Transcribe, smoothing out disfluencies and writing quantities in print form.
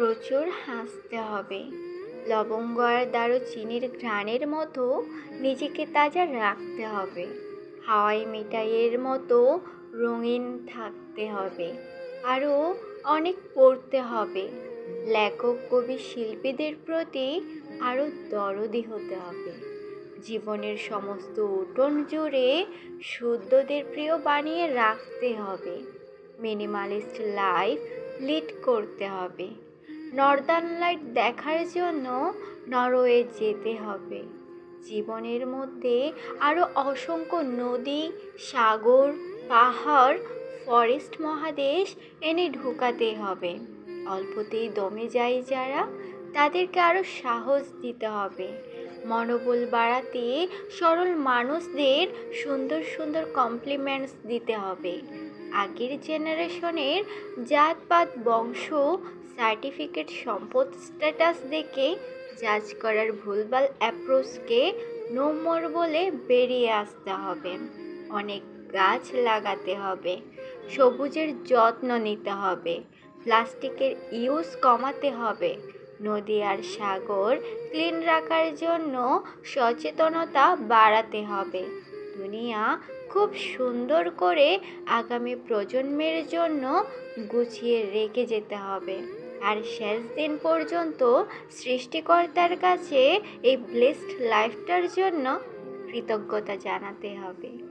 প্রচুর হাসতে হবে। লবঙ্গ আর দারুচিনির ঘ্রাণের মতো নিজেকে তাজা রাখতে হবে। হাওয়াই মিঠাইয়ের মতো রঙিন থাকতে হবে। আরও অনেক পড়তে হবে। লেখক, কবি, শিল্পীদের প্রতি আরও দরদি হতে হবে। জীবনের সমস্ত উঠোন জুড়ে শুদ্ধদের প্রিয় বানিয়ে রাখতে হবে। মিনিমালিস্ট লাইফ লিড করতে হবে। নর্দার্ন লাইট দেখার জন্য নরওয়ে যেতে হবে। জীবনের মধ্যে আরও অসংখ্য নদী, সাগর, পাহাড়, ফরেস্ট, মহাদেশ এনে ঢুকাতে হবে। অল্পতেই দমে যায় যারা, তাদেরকে আরও সাহস দিতে হবে। মনোবল বাড়াতে সরল মানুষদের সুন্দর সুন্দর কমপ্লিমেন্টস দিতে হবে। আগের জেনারেশনের জাতপাত, বংশ, সার্টিফিকেট, সম্পদ, স্ট্যাটাস দেখে জাজ করার ভুলভাল অ্যাপ্রোচকে নো মোর বলে বেরিয়ে আসতে হবে। অনেক গাছ লাগাতে হবে। সবুজের যত্ন নিতে হবে। প্লাস্টিকের ইউজ কমাতে হবে। নদী আর সাগর ক্লিন রাখার জন্য সচেতনতা বাড়াতে হবে। দুনিয়া খুব সুন্দর করে আগামী প্রজন্মের জন্য গুছিয়ে রেখে যেতে হবে। আর শেষ দিন পর্যন্ত সৃষ্টিকর্তার কাছে এই ব্লেসড লাইফটার জন্য কৃতজ্ঞতা জানাতে হবে।